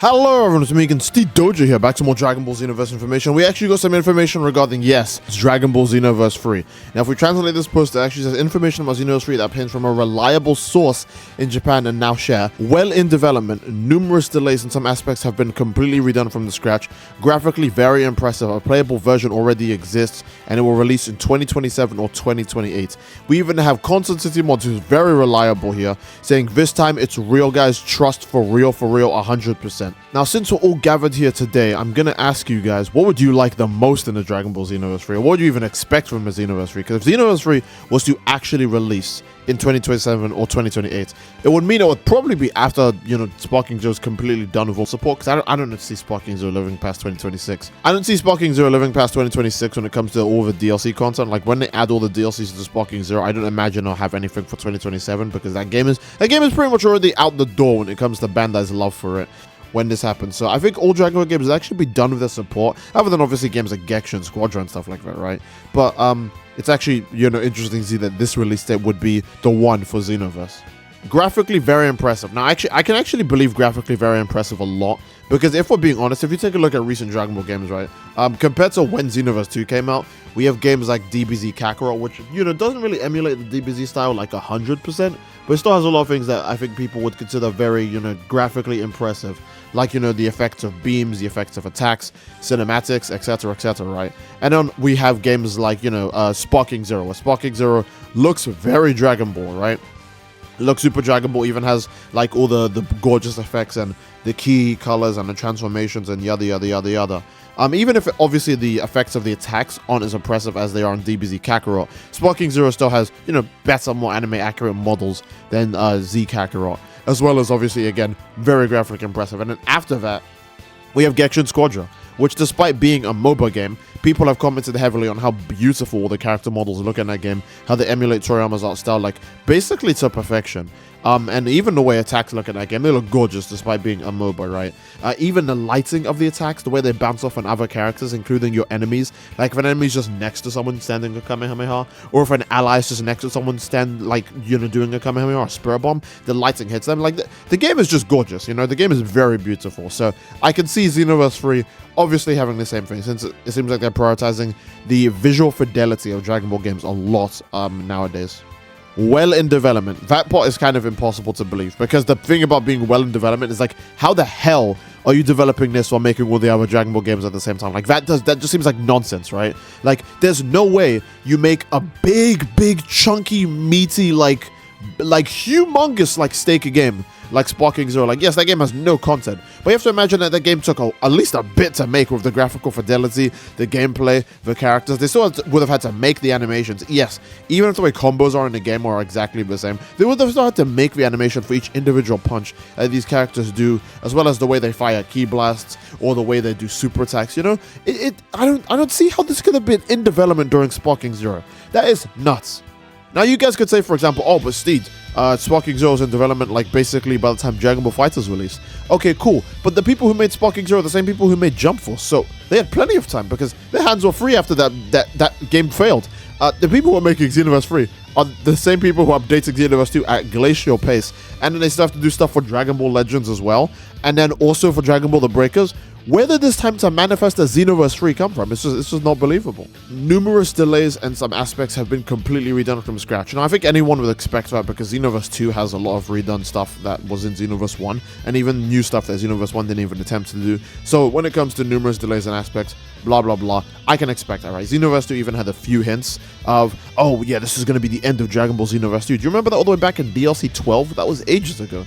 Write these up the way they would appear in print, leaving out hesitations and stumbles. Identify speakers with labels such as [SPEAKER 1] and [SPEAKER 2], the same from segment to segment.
[SPEAKER 1] Hello everyone, it's me again, Steve Doja here, back to more Dragon Ball Xenoverse information. We actually got some information regarding, yes, it's Dragon Ball Xenoverse 3. Now if we translate this post, it actually says information about Xenoverse 3 that obtains from a reliable source in Japan and now share. Well in development, numerous delays in some aspects have been completely redone from the scratch. Graphically very impressive, a playable version already exists and it will release in 2027 or 2028. We even have Constant City Mods, who's very reliable here, saying this time it's real guys, trust for real 100%. Now, since we're all gathered here today, I'm going to ask you guys, what would you like the most in the Dragon Ball Xenoverse 3? Or what would you even expect from the Xenoverse 3? Because if Xenoverse 3 was to actually release in 2027 or 2028, it would mean it would probably be after, Sparking Zero's completely done with all support. Because I don't see Sparking Zero living past 2026. I don't see Sparking Zero living past 2026 when it comes to all the DLC content. Like, when they add all the DLCs to Sparking Zero, I don't imagine I'll have anything for 2027 because that game is pretty much already out the door when it comes to Bandai's love for it when this happens. So I think all Dragon Ball games will actually be done with their support, other than obviously games like Geksha and Squadron and stuff like that, right? But it's actually, interesting to see that this release date would be the one for Xenoverse. Graphically very impressive. Now, I can actually believe graphically very impressive a lot, because if we're being honest, if you take a look at recent Dragon Ball games, right, compared to when Xenoverse 2 came out, we have games like DBZ Kakarot, which, doesn't really emulate the DBZ style like 100%, but it still has a lot of things that I think people would consider very, graphically impressive. Like, the effects of beams, the effects of attacks, cinematics, etc., right? And then we have games like, Sparking Zero, where Sparking Zero looks very Dragon Ball, right? Looks super Dragon Ball, even has like all the gorgeous effects and the key colors and the transformations and yada yada yada yada. Even if obviously the effects of the attacks aren't as impressive as they are in DBZ Kakarot, Sparking Zero still has, better, more anime accurate models than Z Kakarot, as well as obviously, again, very graphically impressive. And then after that, we have Geksha and Squadron, which, despite being a MOBA game, people have commented heavily on how beautiful all the character models look in that game, how they emulate Toriyama's art style, like, basically to perfection. And even the way attacks look in that game, they look gorgeous despite being a MOBA, right? Even the lighting of the attacks, the way they bounce off on other characters, including your enemies. Like, if an enemy's just next to someone standing a Kamehameha, or if an ally is just next to someone doing a Kamehameha or a Spirit Bomb, the lighting hits them. Like, the game is just gorgeous, the game is very beautiful. So, I can see Xenoverse 3 obviously having the same thing, since it seems like they're prioritizing the visual fidelity of Dragon Ball games a lot nowadays. Well in development. That part is kind of impossible to believe, because the thing about being well in development is like, how the hell are you developing this while making all the other Dragon Ball games at the same time? Like, that just seems like nonsense, right? Like, there's no way you make a big chunky meaty like humongous like steak game like Sparking Zero. Like, yes, that game has no content, but you have to imagine that game took at least a bit to make, with the graphical fidelity, the gameplay, the characters. They still would have had to make the animations. Yes, even if the way combos are in the game are exactly the same, they would have still had to make the animation for each individual punch that these characters do, as well as the way they fire key blasts or the way they do super attacks. I don't see how this could have been in development during Sparking Zero. That is nuts. Now, you guys could say, for example, oh, but Steve, Sparking Zero is in development, like, basically by the time Dragon Ball FighterZ released. Okay, cool. But the people who made Sparking Zero are the same people who made Jump Force, so they had plenty of time, because their hands were free after that game failed. The people who are making Xenoverse 3 are the same people who are updating Xenoverse 2 at glacial pace. And then they still have to do stuff for Dragon Ball Legends as well. And then also for Dragon Ball The Breakers. Where did this time to manifest a Xenoverse 3 come from? It's just not believable. Numerous delays and some aspects have been completely redone from scratch. And I think anyone would expect that, because Xenoverse 2 has a lot of redone stuff that was in Xenoverse 1, and even new stuff that Xenoverse 1 didn't even attempt to do. So when it comes to numerous delays and aspects, blah, blah, blah, I can expect that, right? Xenoverse 2 even had a few hints of, oh yeah, this is going to be the end of Dragon Ball Xenoverse 2. Do you remember that all the way back in DLC 12? That was ages ago.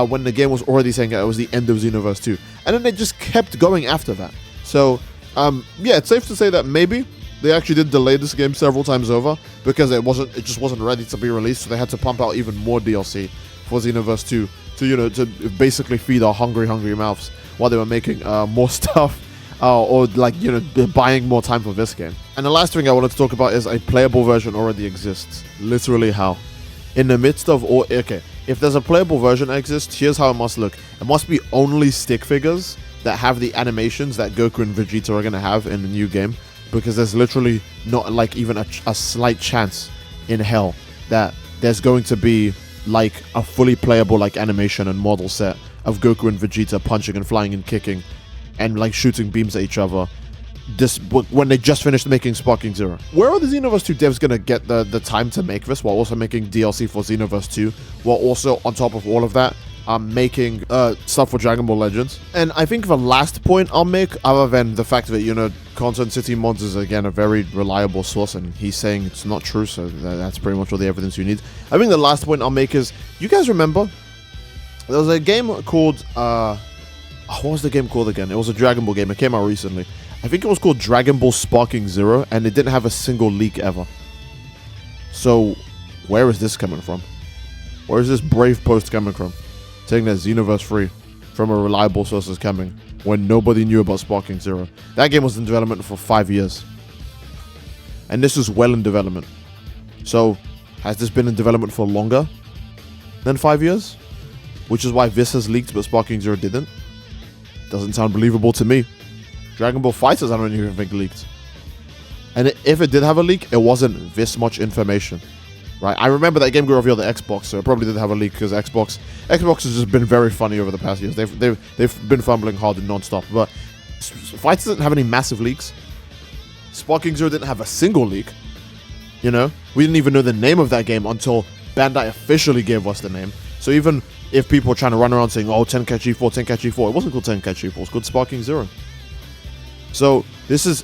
[SPEAKER 1] When the game was already saying that it was the end of Xenoverse 2. And then they just kept going after that. So, yeah, it's safe to say that maybe they actually did delay this game several times over, because it just wasn't ready to be released, so they had to pump out even more DLC for Xenoverse 2 to basically feed our hungry mouths while they were making more stuff, or buying more time for this game. And the last thing I wanted to talk about is a playable version already exists. Literally how? In the midst of all... Okay, if there's a playable version that exists, here's how it must look. It must be only stick figures that have the animations that Goku and Vegeta are going to have in the new game, because there's literally not like even a slight chance in hell that there's going to be like a fully playable like animation and model set of Goku and Vegeta punching and flying and kicking and like shooting beams at each other when they just finished making Sparking Zero. Where are the Xenoverse 2 devs gonna get the time to make this while also making DLC for Xenoverse 2, while also on top of all of that making stuff for Dragon Ball Legends? And I think the last point I'll make, other than the fact that, you know, Content City Mods is again a very reliable source, and he's saying it's not true, so that's pretty much all the evidence you need. I think the last point I'll make is, you guys remember there was a game called what was the game called again? It was a Dragon Ball game. It came out recently. I think it was called Dragon Ball Sparking Zero, and it didn't have a single leak ever. So where is this coming from? Where is this brave post coming from, saying that Xenoverse 3 from a reliable source is coming when nobody knew about Sparking Zero? That game was in development for 5 years, and this is well in development. So has this been in development for longer than 5 years? Which is why this has leaked but Sparking Zero didn't? Doesn't sound believable to me. Dragon Ball FighterZ I don't even think leaked. And if it did have a leak, it wasn't this much information. Right? I remember that game got revealed at Xbox, so it probably did have a leak because Xbox has just been very funny over the past years. They've been fumbling hard and non-stop. But FighterZ didn't have any massive leaks. Sparking Zero didn't have a single leak. You know? We didn't even know the name of that game until Bandai officially gave us the name. So even if people are trying to run around saying, oh, Tenkaichi 4, Tenkaichi 4, it wasn't called Tenkaichi 4, it's called Sparking Zero. So this is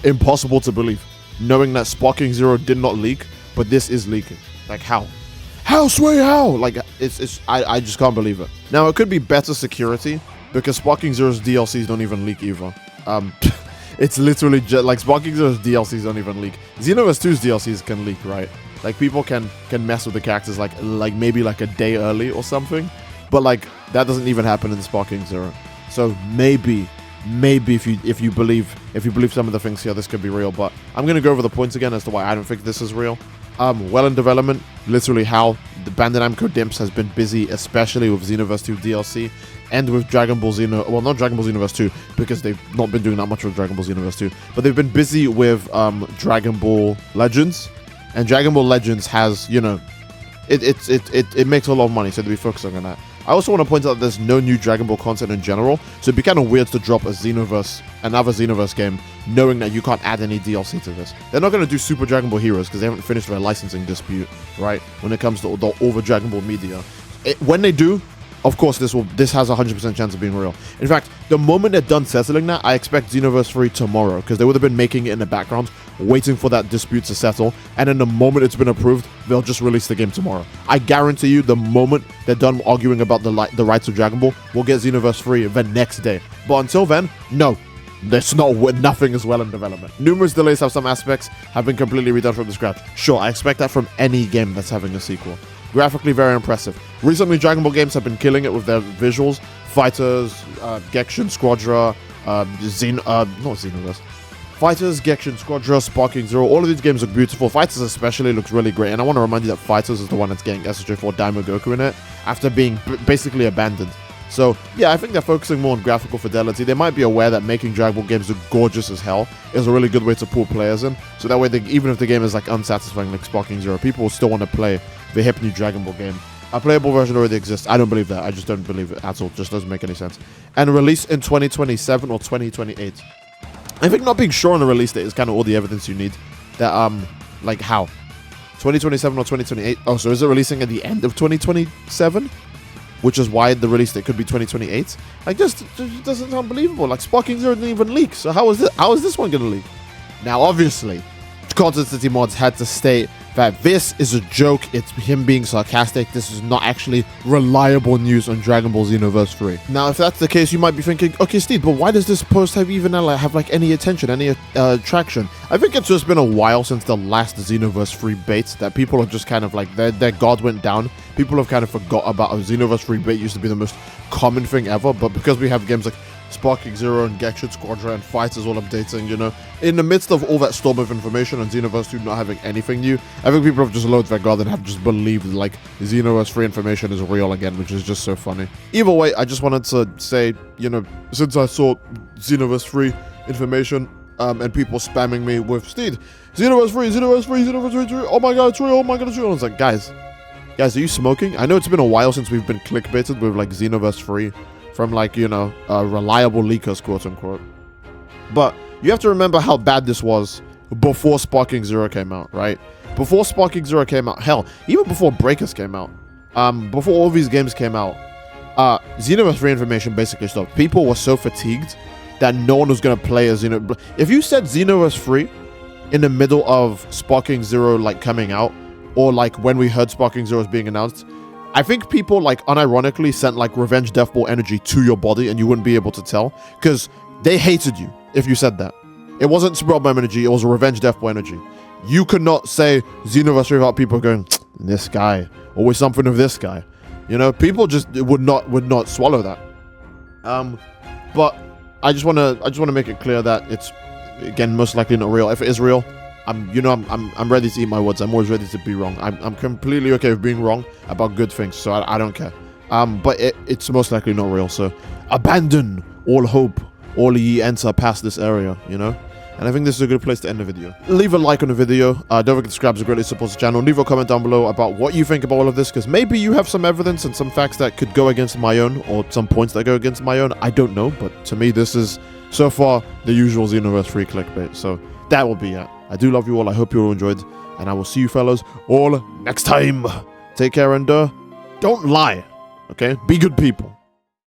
[SPEAKER 1] impossible to believe, knowing that Sparking Zero did not leak, but this is leaking. Like, how? How, Sway, how? Like, I just can't believe it. Now, it could be better security, because Sparking Zero's DLCs don't even leak either. It's literally just, like, Sparking Zero's DLCs don't even leak. Xenoverse 2's DLCs can leak, right? Like, people can mess with the characters, like maybe like a day early or something, but, like, that doesn't even happen in Sparking Zero. So, maybe if you believe some of the things here, this could be real. But I'm gonna go over the points again as to why I don't think this is real. Well in development, literally how the Bandai Namco Dimps has been busy, especially with Xenoverse 2 DLC and with Dragon Ball Xeno. Well, not Dragon Ball Xenoverse 2 because they've not been doing that much with Dragon Ball Xenoverse 2, but they've been busy with Dragon Ball Legends, and Dragon Ball Legends has, you know, it makes a lot of money, so they'll be focusing on that. I also want to point out that there's no new Dragon Ball content in general, so it'd be kind of weird to drop another Xenoverse game, knowing that you can't add any DLC to this. They're not going to do Super Dragon Ball Heroes because they haven't finished their licensing dispute, right? When it comes to all the Dragon Ball media, when they do, of course, this has a 100% chance of being real. In fact, the moment they're done settling that, I expect Xenoverse 3 tomorrow, because they would have been making it in the background, waiting for that dispute to settle, and then the moment it's been approved, they'll just release the game tomorrow. I guarantee you, the moment they're done arguing about the rights of Dragon Ball, we'll get Xenoverse 3 the next day. But until then, no. Nothing is well in development. Numerous delays have some aspects have been completely redone from the scratch. Sure, I expect that from any game that's having a sequel. Graphically very impressive. Recently, Dragon Ball games have been killing it with their visuals. Fighters, Gexhin Squadra, not Xenoverse. Fighters, Gexhin Squadra, Sparking Zero, all of these games look beautiful. Fighters especially looks really great, and I want to remind you that Fighters is the one that's getting SJ4 Daima Goku in it, after being basically abandoned. So, yeah, I think they're focusing more on graphical fidelity. They might be aware that making Dragon Ball games look gorgeous as hell is a really good way to pull players in. So that way, even if the game is like unsatisfying like Sparking Zero, people will still want to play the hip new Dragon Ball game. A playable version already exists. I don't believe that. I just don't believe it at all. It just doesn't make any sense. And release in 2027 or 2028. I think not being sure on the release date is kind of all the evidence you need. That, like how? 2027 or 2028? Oh, so is it releasing at the end of 2027? Which is why the release date could be 2028. Like, just doesn't sound believable. Like, Sparking Zero didn't even leak. So how is this one gonna leak? Now, obviously, Content City Mods had to state that this is a joke. It's him being sarcastic. This is not actually reliable news on Dragon Ball Xenoverse 3. Now, if that's the case, you might be thinking, okay, Steve, but why does this post have any attention, any traction? I think it's just been a while since the last Xenoverse 3 bait that people are just kind of like, their guard went down. People have kind of forgot about a Xenoverse 3 bait used to be the most common thing ever, but because we have games like Sparking Zero and Gexhin Squadra and Fighters all updating, you know, in the midst of all that storm of information and Xenoverse 2 not having anything new, I think people have just lowered their guard and have just believed like Xenoverse 3 information is real again, which is just so funny. Either way, I just wanted to say, you know, since I saw Xenoverse 3 information and people spamming me with Steve, Xenoverse 3, Xenoverse 3, Xenoverse 3, oh my god, it's real, oh my god, it's real. I was like, guys, Guys, are you smoking? I know it's been a while since we've been clickbaited with like Xenoverse free from like, you know, reliable leakers, quote unquote. But you have to remember how bad this was before Sparking Zero came out, right? Before Sparking Zero came out, hell, even before Breakers came out, before all these games came out, Xenoverse free information basically stopped. People were so fatigued that no one was going to play a Xenoverse. If you said Xenoverse free in the middle of Sparking Zero like coming out, or like when we heard Sparking Zero was being announced, I think people like unironically sent like Revenge Death Ball energy to your body and you wouldn't be able to tell because they hated you if you said that. It wasn't Super Bomb energy, it was a Revenge Death Ball energy. You could not say Xenoverse without people going, this guy, always something of this guy. You know, people just would not swallow that. But I just wanna make it clear that it's, again, most likely not real. If it is real, I'm ready to eat my words. I'm always ready to be wrong. I'm completely okay with being wrong about good things, so I don't care. But it's most likely not real. So abandon all hope, all ye enter past this area, you know? And I think this is a good place to end the video. Leave a like on the video. Don't forget to subscribe to greatly support the channel. Leave a comment down below about what you think about all of this, because maybe you have some evidence and some facts that could go against my own, or some points that go against my own. I don't know, but to me, this is so far the usual Xenoverse free clickbait. So that will be it. I do love you all. I hope you all enjoyed, and I will see you fellas all next time. Take care and don't lie, okay? Be good people.